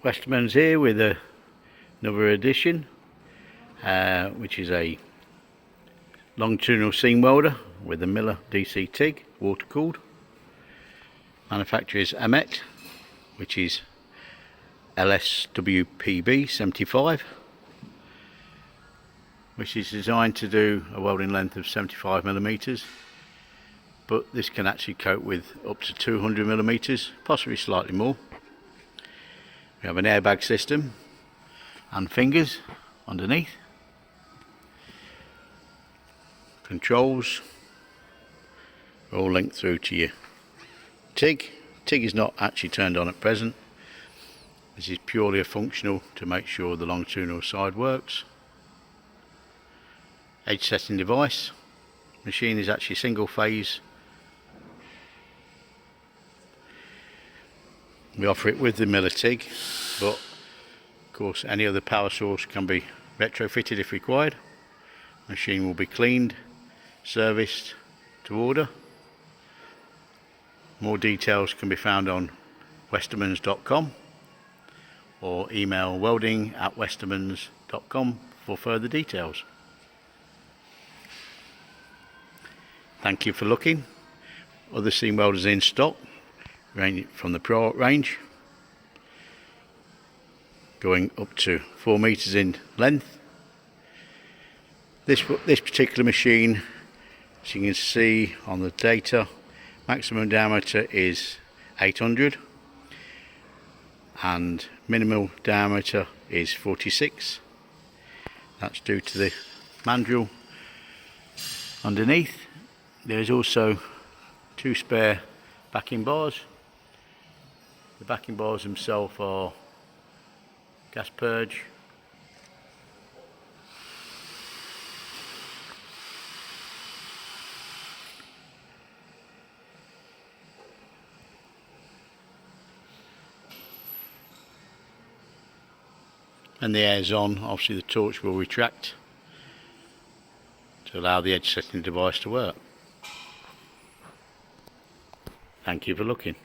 Westermans here with another edition, which is a longitudinal seam welder with a Miller DC TIG, water cooled. Manufacturer is AMET, which is LSWPB 75, which is designed to do a welding length of 75mm, but this can actually cope with up to 200mm, possibly slightly more. We have an airbag system and fingers underneath. Controls are all linked through to your TIG. TIG is not actually turned on at present. This is purely a functional to make sure the longitudinal side works. Edge setting device. Machine is actually single phase. We offer it with the Miller TIG, but of course any other power source can be retrofitted if required. Machine will be cleaned, serviced to order. More details can be found on westermans.com or email welding@westermans.com for further details. Thank you for looking. Other seam welders in stock, from the product range, going up to 4 meters in length. This particular machine, as you can see on the data, maximum diameter is 800 and minimal diameter is 46. That's due to the mandrel underneath. There is also 2 spare backing bars. The backing bars themselves are gas purge. When the air is on, obviously the torch will retract to allow the edge setting device to work. Thank you for looking.